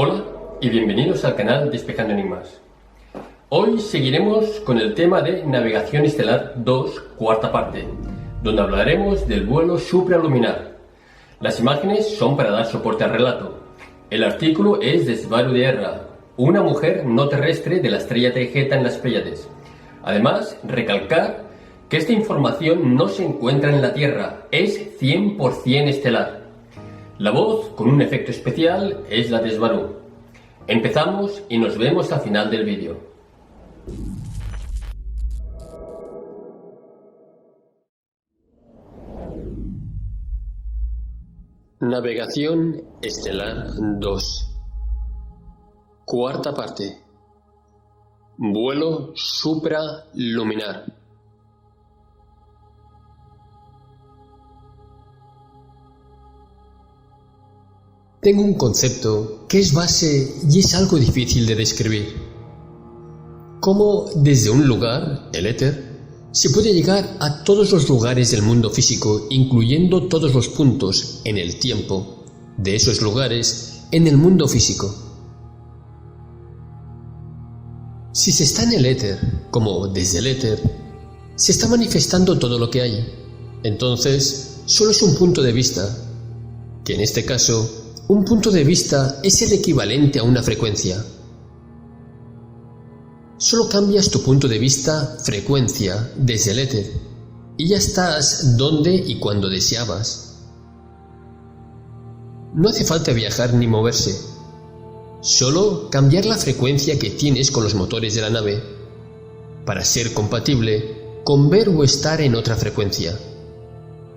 Hola y bienvenidos al canal Despejando Enigmas. Hoy seguiremos con el tema de Navegación Estelar 2, cuarta parte, donde hablaremos del vuelo supraluminar. Las imágenes son para dar soporte al relato. El artículo es de Svaru de Erra, una mujer no terrestre de la estrella Taygeta en las Pléyades. Además, recalcar que esta información no se encuentra en la Tierra, es 100% estelar. La voz, con un efecto especial, es la de Svaru. Empezamos y nos vemos al final del vídeo. Navegación Estelar 2. Cuarta parte. Vuelo supraluminar. Tengo un concepto que es base y es algo difícil de describir. Cómo desde un lugar, el éter, se puede llegar a todos los lugares del mundo físico, incluyendo todos los puntos en el tiempo de esos lugares en el mundo físico. Si se está en el éter, como desde el éter, se está manifestando todo lo que hay. Entonces, solo es un punto de vista, que en este caso, un punto de vista es el equivalente a una frecuencia. Solo cambias tu punto de vista, frecuencia, desde el éter, y ya estás donde y cuando deseabas. No hace falta viajar ni moverse, solo cambiar la frecuencia que tienes con los motores de la nave, para ser compatible con ver o estar en otra frecuencia,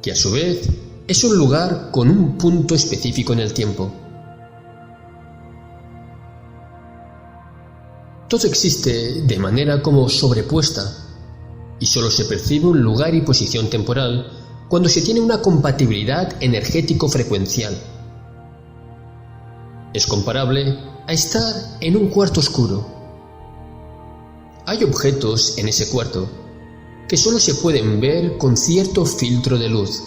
que a su vez es un lugar con un punto específico en el tiempo. Todo existe de manera como sobrepuesta, y solo se percibe un lugar y posición temporal cuando se tiene una compatibilidad energético-frecuencial. Es comparable a estar en un cuarto oscuro. Hay objetos en ese cuarto que solo se pueden ver con cierto filtro de luz.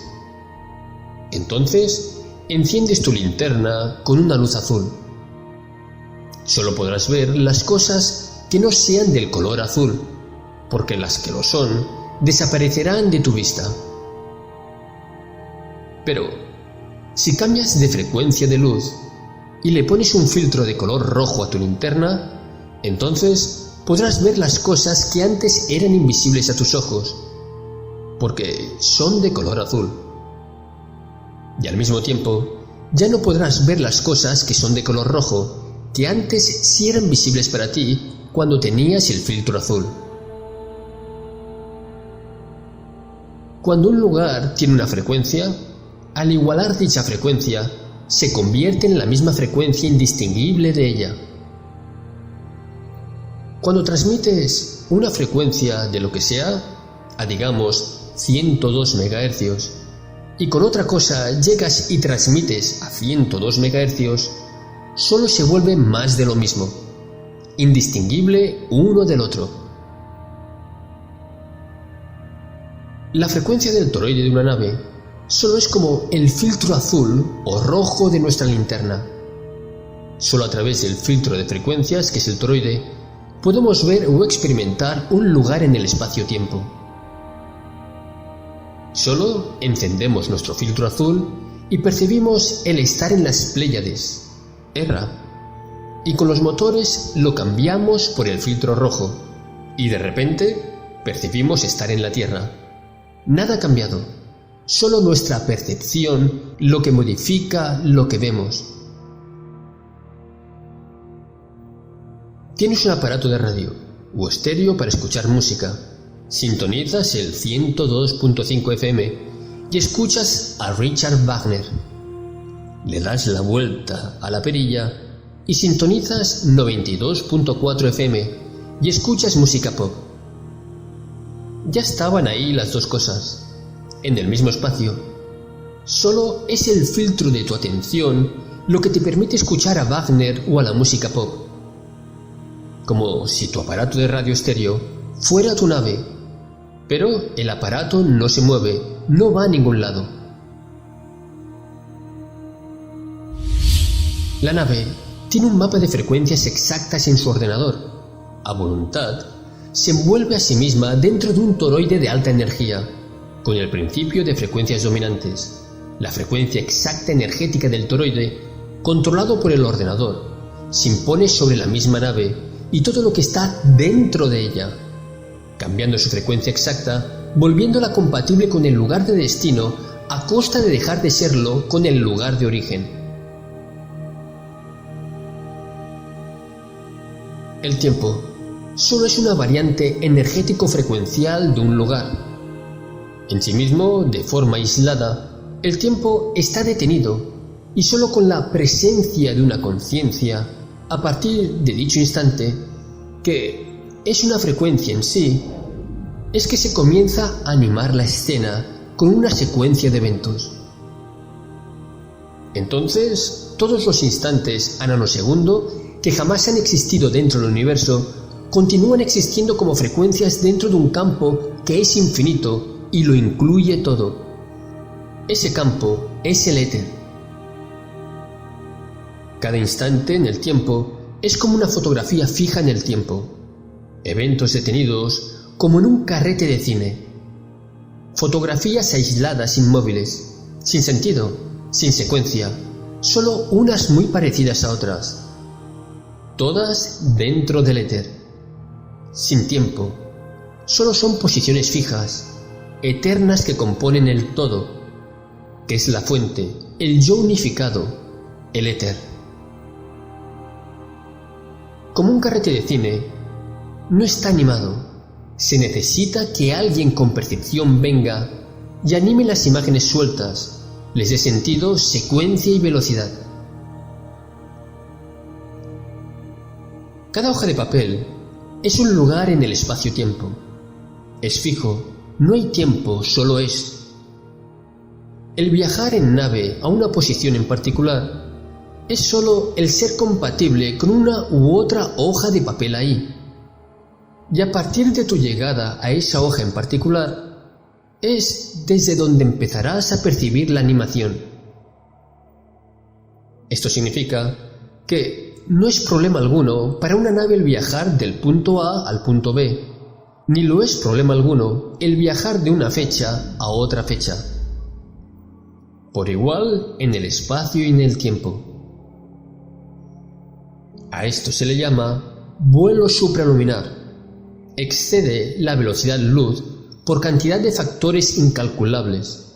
Entonces, enciendes tu linterna con una luz azul. Solo podrás ver las cosas que no sean del color azul, porque las que lo son desaparecerán de tu vista. Pero, si cambias de frecuencia de luz y le pones un filtro de color rojo a tu linterna, entonces podrás ver las cosas que antes eran invisibles a tus ojos, porque son de color azul. Y al mismo tiempo, ya no podrás ver las cosas que son de color rojo, que antes sí eran visibles para ti cuando tenías el filtro azul. Cuando un lugar tiene una frecuencia, al igualar dicha frecuencia, se convierte en la misma frecuencia indistinguible de ella. Cuando transmites una frecuencia de lo que sea, a digamos 102 MHz, y con otra cosa llegas y transmites a 102 MHz, solo se vuelve más de lo mismo, indistinguible uno del otro. La frecuencia del toroide de una nave solo es como el filtro azul o rojo de nuestra linterna. Solo a través del filtro de frecuencias, que es el toroide, podemos ver o experimentar un lugar en el espacio-tiempo. Solo encendemos nuestro filtro azul y percibimos el estar en las Pléyades, Erra, y con los motores lo cambiamos por el filtro rojo, y de repente percibimos estar en la Tierra. Nada ha cambiado, solo nuestra percepción lo que modifica lo que vemos. Tienes un aparato de radio o estéreo para escuchar música. Sintonizas el 102.5 FM y escuchas a Richard Wagner. Le das la vuelta a la perilla y sintonizas 92.4 FM y escuchas música pop. Ya estaban ahí las dos cosas, en el mismo espacio. Solo es el filtro de tu atención lo que te permite escuchar a Wagner o a la música pop. Como si tu aparato de radio estéreo fuera tu nave. Pero el aparato no se mueve, no va a ningún lado. La nave tiene un mapa de frecuencias exactas en su ordenador. A voluntad, se envuelve a sí misma dentro de un toroide de alta energía, con el principio de frecuencias dominantes. La frecuencia exacta energética del toroide, controlado por el ordenador, se impone sobre la misma nave y todo lo que está dentro de ella, cambiando su frecuencia exacta, volviéndola compatible con el lugar de destino a costa de dejar de serlo con el lugar de origen. El tiempo solo es una variante energético-frecuencial de un lugar. En sí mismo, de forma aislada, el tiempo está detenido y solo con la presencia de una conciencia, a partir de dicho instante, que es una frecuencia en sí, es que se comienza a animar la escena con una secuencia de eventos. Entonces, todos los instantes a nanosegundo que jamás han existido dentro del universo continúan existiendo como frecuencias dentro de un campo que es infinito y lo incluye todo. Ese campo es el éter. Cada instante en el tiempo es como una fotografía fija en el tiempo. Eventos detenidos como en un carrete de cine. Fotografías aisladas, inmóviles, sin sentido, sin secuencia, solo unas muy parecidas a otras. Todas dentro del éter. Sin tiempo. Solo son posiciones fijas, eternas que componen el todo, que es la fuente, el yo unificado, el éter. Como un carrete de cine, no está animado. Se necesita que alguien con percepción venga y anime las imágenes sueltas, les dé sentido, secuencia y velocidad. Cada hoja de papel es un lugar en el espacio-tiempo. Es fijo, no hay tiempo, solo es. El viajar en nave a una posición en particular es solo el ser compatible con una u otra hoja de papel ahí. Y a partir de tu llegada a esa hoja en particular, es desde donde empezarás a percibir la animación. Esto significa que no es problema alguno para una nave el viajar del punto A al punto B, ni lo es problema alguno el viajar de una fecha a otra fecha. Por igual en el espacio y en el tiempo. A esto se le llama vuelo supraluminar. Excede la velocidad luz por cantidad de factores incalculables,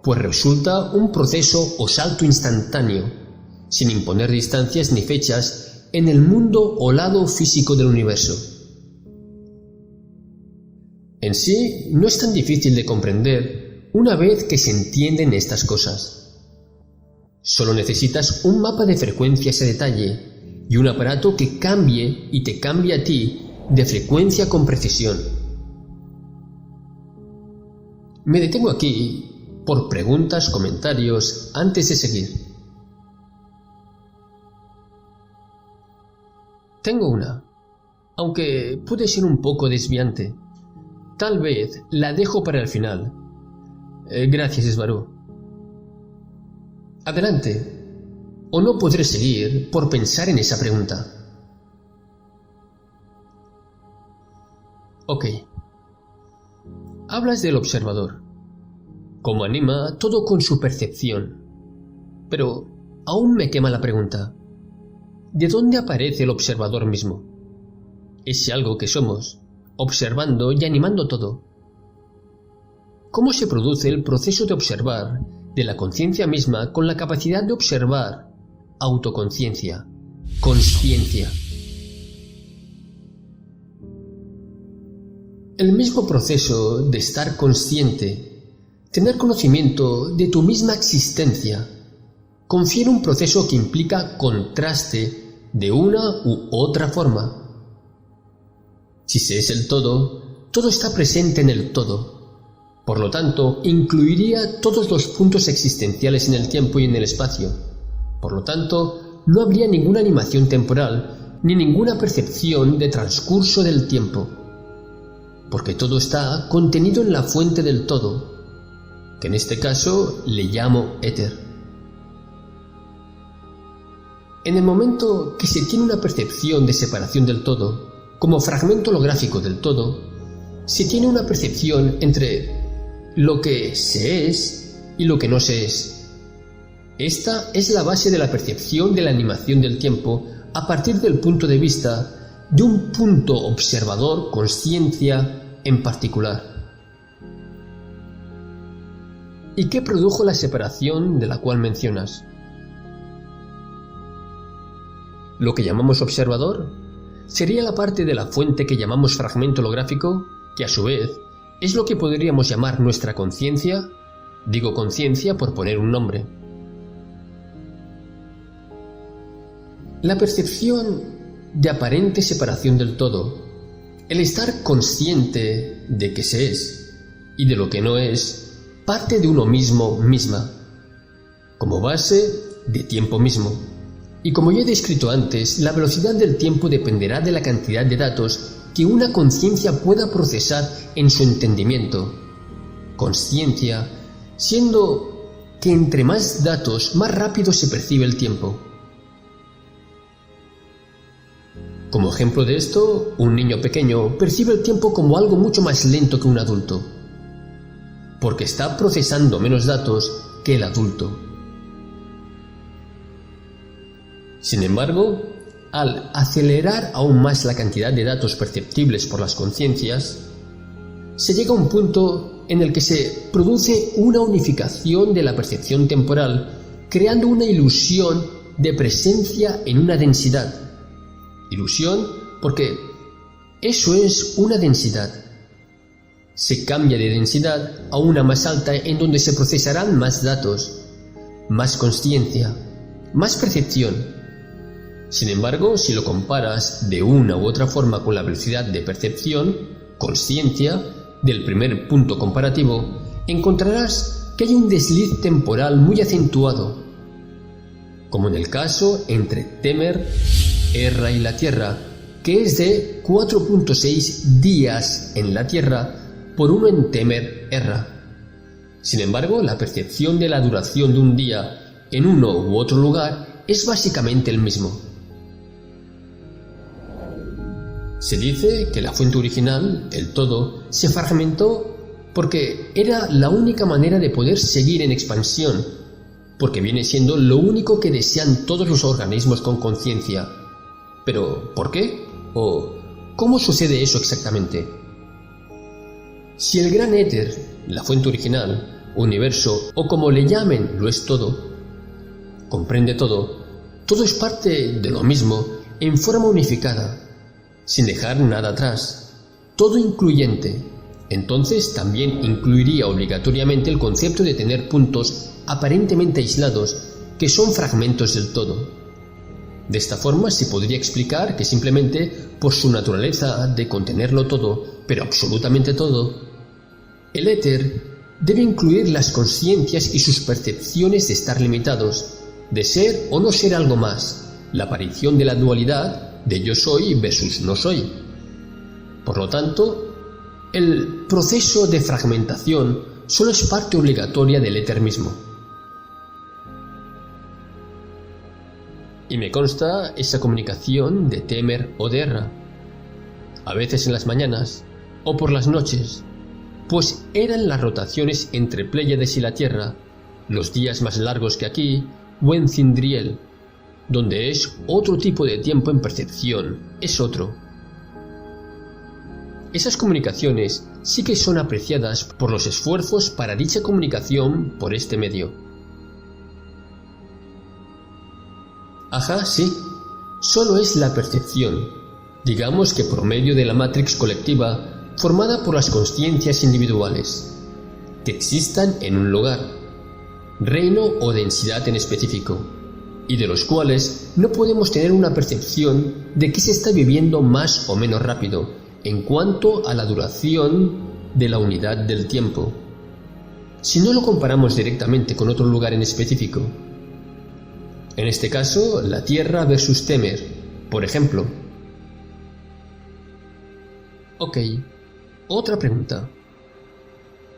pues resulta un proceso o salto instantáneo, sin imponer distancias ni fechas en el mundo o lado físico del universo. En sí, no es tan difícil de comprender una vez que se entienden estas cosas. Solo necesitas un mapa de frecuencias a detalle y un aparato que cambie y te cambie a ti de frecuencia con precisión. Me detengo aquí por preguntas, comentarios, antes de seguir. Tengo una, aunque puede ser un poco desviante. Tal vez la dejo para el final. Gracias, Esbarú. Adelante. O no podré seguir por pensar en esa pregunta. Ok. Hablas del observador. Cómo anima todo con su percepción. Pero aún me quema la pregunta. ¿De dónde aparece el observador mismo? Es algo que somos, observando y animando todo. ¿Cómo se produce el proceso de observar de la conciencia misma con la capacidad de observar, autoconciencia, consciencia? El mismo proceso de estar consciente, tener conocimiento de tu misma existencia, confiere un proceso que implica contraste de una u otra forma. Si se es el todo, todo está presente en el todo. Por lo tanto, incluiría todos los puntos existenciales en el tiempo y en el espacio. Por lo tanto, no habría ninguna animación temporal, ni ninguna percepción de transcurso del tiempo. Porque todo está contenido en la fuente del todo, que en este caso le llamo éter. En el momento que se tiene una percepción de separación del todo, como fragmento holográfico del todo, se tiene una percepción entre lo que se es y lo que no se es. Esta es la base de la percepción de la animación del tiempo a partir del punto de vista de un punto observador, consciencia en particular. ¿Y qué produjo la separación de la cual mencionas? Lo que llamamos observador sería la parte de la fuente que llamamos fragmento holográfico, que a su vez es lo que podríamos llamar nuestra conciencia. Digo conciencia por poner un nombre. La percepción de aparente separación del todo, el estar consciente de que se es y de lo que no es, parte de uno misma, como base de tiempo mismo. Y como ya he descrito antes, la velocidad del tiempo dependerá de la cantidad de datos que una conciencia pueda procesar en su entendimiento. Conciencia, siendo que entre más datos, más rápido se percibe el tiempo. Como ejemplo de esto, un niño pequeño percibe el tiempo como algo mucho más lento que un adulto, porque está procesando menos datos que el adulto. Sin embargo, al acelerar aún más la cantidad de datos perceptibles por las conciencias, se llega a un punto en el que se produce una unificación de la percepción temporal, creando una ilusión de presencia en una densidad. Ilusión porque eso es una densidad. Se cambia de densidad a una más alta en donde se procesarán más datos, más consciencia, más percepción. Sin embargo, si lo comparas de una u otra forma con la velocidad de percepción, consciencia, del primer punto comparativo, encontrarás que hay un desliz temporal muy acentuado, como en el caso entre Temer, Erra y la Tierra, que es de 4.6 días en la Tierra por 1 en Temer, Erra. Sin embargo, la percepción de la duración de un día en uno u otro lugar es básicamente el mismo. Se dice que la fuente original, el todo, se fragmentó porque era la única manera de poder seguir en expansión, porque viene siendo lo único que desean todos los organismos con conciencia. ¿Pero por qué? ¿O cómo sucede eso exactamente? Si el gran éter, la fuente original, universo o como le llamen, lo es todo, comprende todo, todo es parte de lo mismo en forma unificada, sin dejar nada atrás, todo incluyente, entonces también incluiría obligatoriamente el concepto de tener puntos aparentemente aislados que son fragmentos del todo. De esta forma se podría explicar que simplemente por su naturaleza de contenerlo todo, pero absolutamente todo, el éter debe incluir las conciencias y sus percepciones de estar limitados, de ser o no ser algo más, la aparición de la dualidad de yo soy versus no soy. Por lo tanto, el proceso de fragmentación solo es parte obligatoria del éter mismo. Y me consta esa comunicación de Temer o de Erra, a veces en las mañanas o por las noches, pues eran las rotaciones entre Pléyades y la Tierra, los días más largos que aquí, o en Cindriel, donde es otro tipo de tiempo en percepción, es otro. Esas comunicaciones sí que son apreciadas por los esfuerzos para dicha comunicación por este medio. Ajá, sí, solo es la percepción, digamos que por medio de la matrix colectiva formada por las conciencias individuales, que existan en un lugar, reino o densidad en específico, y de los cuales no podemos tener una percepción de que se está viviendo más o menos rápido en cuanto a la duración de la unidad del tiempo, si no lo comparamos directamente con otro lugar en específico. En este caso, la Tierra versus Temer, por ejemplo. Ok, otra pregunta.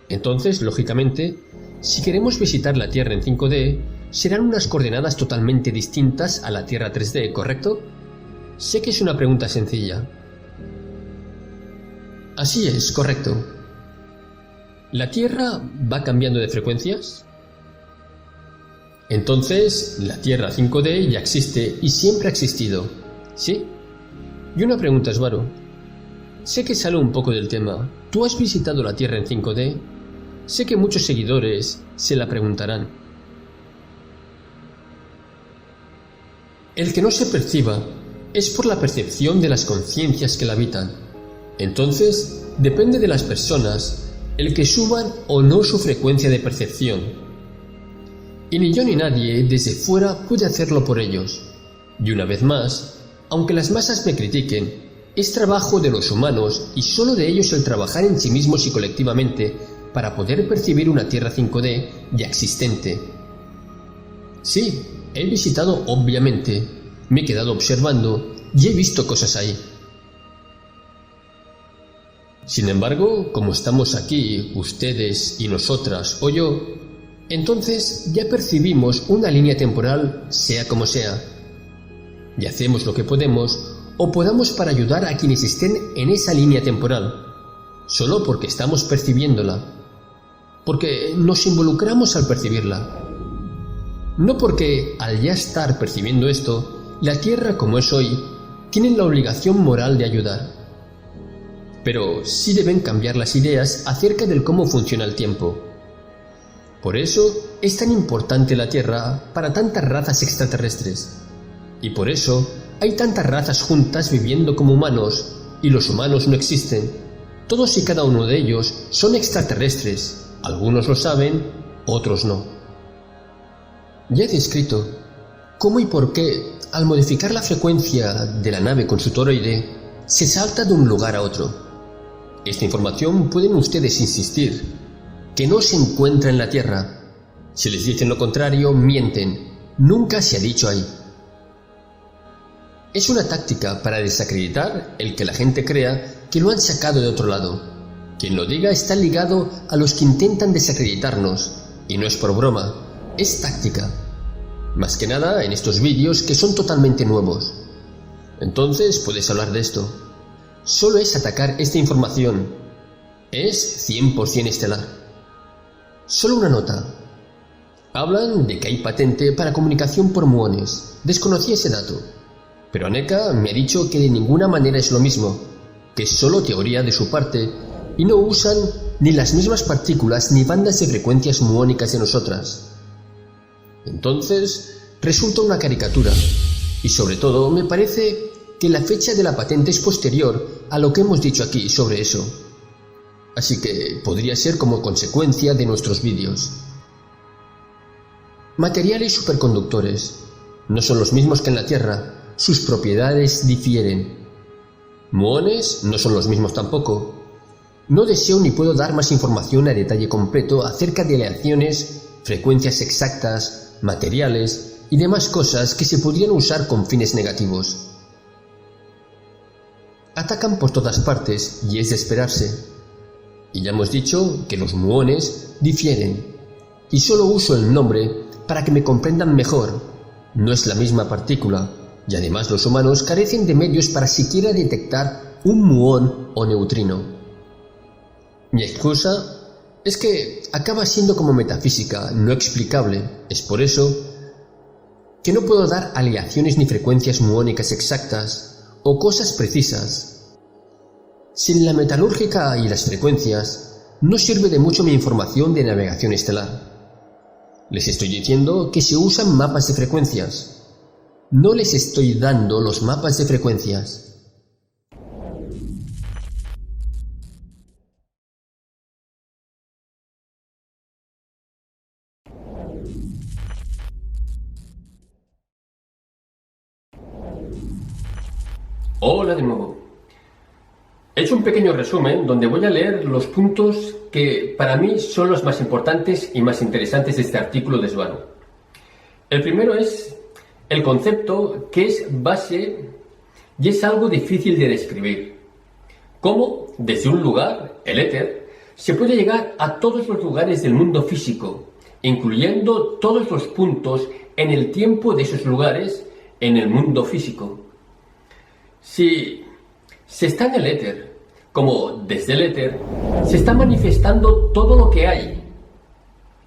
Entonces, lógicamente, si queremos visitar la Tierra en 5D, serán unas coordenadas totalmente distintas a la Tierra 3D, ¿correcto? Sé que es una pregunta sencilla. Así es, correcto. ¿La Tierra va cambiando de frecuencias? Entonces, la Tierra 5D ya existe y siempre ha existido, ¿sí? Y una pregunta, Svaro. Sé que sale un poco del tema. ¿Tú has visitado la Tierra en 5D? Sé que muchos seguidores se la preguntarán. El que no se perciba es por la percepción de las conciencias que la habitan. Entonces, depende de las personas el que suban o no su frecuencia de percepción. Y ni yo ni nadie desde fuera puede hacerlo por ellos. Y una vez más, aunque las masas me critiquen, es trabajo de los humanos y solo de ellos el trabajar en sí mismos y colectivamente para poder percibir una Tierra 5D ya existente. Sí, he visitado obviamente, me he quedado observando y he visto cosas ahí. Sin embargo, como estamos aquí, ustedes y nosotras o yo, entonces ya percibimos una línea temporal, sea como sea, y hacemos lo que podemos o podamos para ayudar a quienes estén en esa línea temporal, solo porque estamos percibiéndola, porque nos involucramos al percibirla. No porque al ya estar percibiendo esto, la Tierra como es hoy, tienen la obligación moral de ayudar. Pero sí deben cambiar las ideas acerca del cómo funciona el tiempo. Por eso es tan importante la Tierra para tantas razas extraterrestres. Y por eso hay tantas razas juntas viviendo como humanos, y los humanos no existen. Todos y cada uno de ellos son extraterrestres. Algunos lo saben, otros no. Ya he descrito cómo y por qué, al modificar la frecuencia de la nave con su toroide, se salta de un lugar a otro. Esta información pueden ustedes insistir, que no se encuentra en la Tierra. Si les dicen lo contrario, mienten. Nunca se ha dicho ahí. Es una táctica para desacreditar el que la gente crea que lo han sacado de otro lado. Quien lo diga está ligado a los que intentan desacreditarnos, y no es por broma, es táctica. Más que nada en estos vídeos que son totalmente nuevos. Entonces puedes hablar de esto. Solo es atacar esta información. Es 100% estelar. Solo una nota. Hablan de que hay patente para comunicación por muones. Desconocía ese dato. Pero Aneka me ha dicho que de ninguna manera es lo mismo, que es solo teoría de su parte y no usan ni las mismas partículas ni bandas de frecuencias muónicas de nosotras. Entonces, resulta una caricatura. Y sobre todo, me parece que la fecha de la patente es posterior a lo que hemos dicho aquí sobre eso. Así que podría ser como consecuencia de nuestros vídeos. Materiales superconductores. No son los mismos que en la Tierra. Sus propiedades difieren. Muones no son los mismos tampoco. No deseo ni puedo dar más información a detalle completo acerca de aleaciones, frecuencias exactas, materiales y demás cosas que se podrían usar con fines negativos. Atacan por todas partes y es de esperarse. Y ya hemos dicho que los muones difieren. Y solo uso el nombre para que me comprendan mejor. No es la misma partícula. Y además los humanos carecen de medios para siquiera detectar un muón o neutrino. Mi excusa es que acaba siendo como metafísica, no explicable. Es por eso que no puedo dar aleaciones ni frecuencias muónicas exactas o cosas precisas. Sin la metalúrgica y las frecuencias, no sirve de mucho mi información de navegación estelar. Les estoy diciendo que se usan mapas de frecuencias. No les estoy dando los mapas de frecuencias. Hola de nuevo. He hecho un pequeño resumen donde voy a leer los puntos que para mí son los más importantes y más interesantes de este artículo de Svaro. El primero es el concepto que es base y es algo difícil de describir. Cómo, desde un lugar, el éter, se puede llegar a todos los lugares del mundo físico, incluyendo todos los puntos en el tiempo de esos lugares en el mundo físico. Si se está en el éter, como desde el éter, se está manifestando todo lo que hay.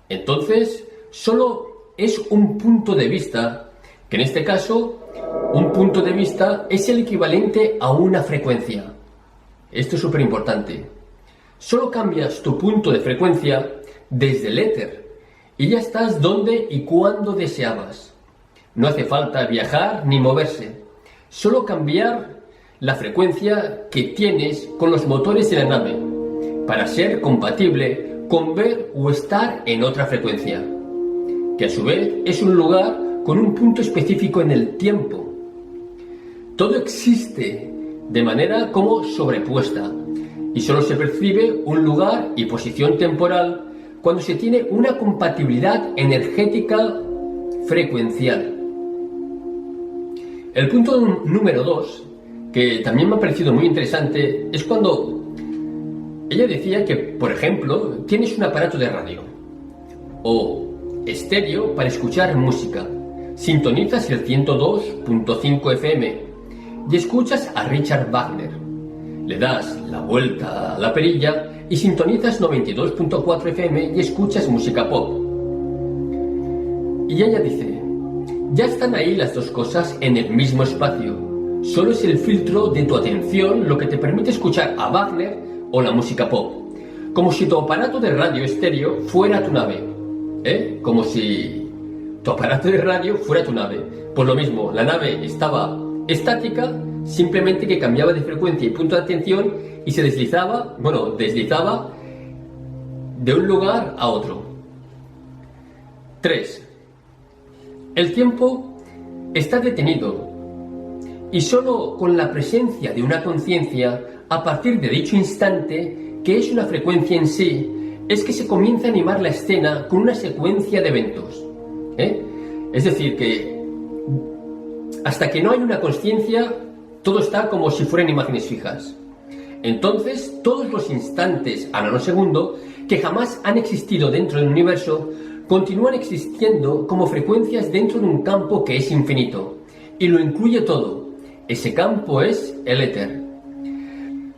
Entonces, solo es un punto de vista, que en este caso, un punto de vista es el equivalente a una frecuencia. Esto es súper importante. Solo cambias tu punto de frecuencia desde el éter y ya estás donde y cuando deseabas. No hace falta viajar ni moverse, solo cambiar la frecuencia que tienes con los motores de la nave para ser compatible con ver o estar en otra frecuencia, que a su vez es un lugar con un punto específico en el tiempo. Todo existe de manera como sobrepuesta y solo se percibe un lugar y posición temporal cuando se tiene una compatibilidad energética frecuencial. El punto número 2, que también me ha parecido muy interesante, es cuando ella decía que, por ejemplo, tienes un aparato de radio o estéreo para escuchar música, sintonizas el 102.5 FM y escuchas a Richard Wagner. Le das la vuelta a la perilla y sintonizas 92.4 FM y escuchas música pop. Y ella dice, ya están ahí las dos cosas en el mismo espacio. Solo es el filtro de tu atención lo que te permite escuchar a Wagner o la música pop. Como si tu aparato de radio estéreo fuera tu nave. Como si tu aparato de radio fuera tu nave. Pues lo mismo, la nave estaba estática, simplemente que cambiaba de frecuencia y punto de atención y se deslizaba de un lugar a otro. 3. El tiempo está detenido y solo con la presencia de una conciencia a partir de dicho instante, que es una frecuencia en sí, es que se comienza a animar la escena con una secuencia de eventos. Es decir, que hasta que no hay una conciencia, todo está como si fueran imágenes fijas. Entonces, todos los instantes a nanosegundo que jamás han existido dentro del universo continúan existiendo como frecuencias dentro de un campo que es infinito y lo incluye todo. Ese campo es el éter.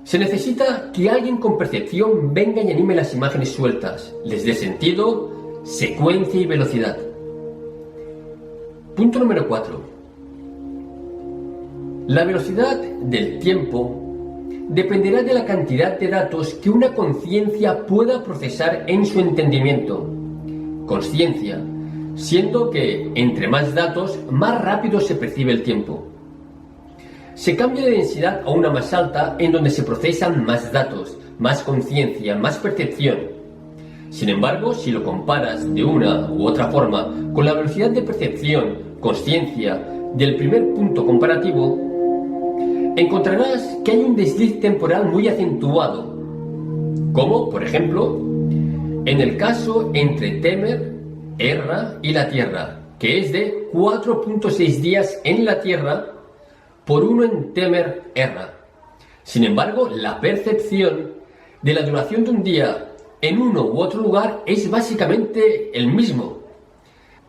Se necesita que alguien con percepción venga y anime las imágenes sueltas, les dé sentido, secuencia y velocidad. Punto número 4. La velocidad del tiempo dependerá de la cantidad de datos que una conciencia pueda procesar en su entendimiento. Consciencia, siendo que entre más datos, más rápido se percibe el tiempo. Se cambia de densidad a una más alta en donde se procesan más datos, más conciencia, más percepción. Sin embargo, si lo comparas de una u otra forma con la velocidad de percepción, consciencia del primer punto comparativo, encontrarás que hay un desliz temporal muy acentuado, como, por ejemplo, en el caso entre Temer, Erra y la Tierra, que es de 4.6 días en la Tierra por 1 en Temer, Erra. Sin embargo, la percepción de la duración de un día en uno u otro lugar es básicamente el mismo.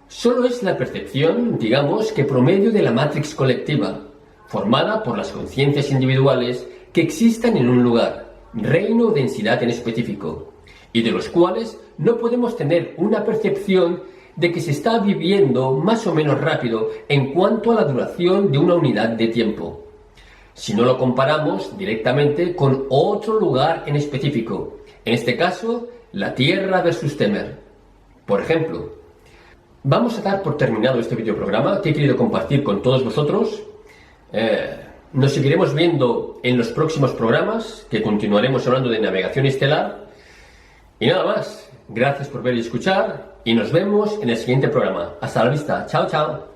Solo es la percepción, digamos, que promedio de la matrix colectiva, formada por las conciencias individuales que existan en un lugar, reino o densidad en específico, y de los cuales no podemos tener una percepción de que se está viviendo más o menos rápido en cuanto a la duración de una unidad de tiempo, si no lo comparamos directamente con otro lugar en específico, en este caso, la Tierra versus Temer. Por ejemplo, vamos a dar por terminado este videoprograma que he querido compartir con todos vosotros. Nos seguiremos viendo en los próximos programas, que continuaremos hablando de navegación estelar. Y nada más, gracias por ver y escuchar, y nos vemos en el siguiente programa. Hasta la vista, chao, chao.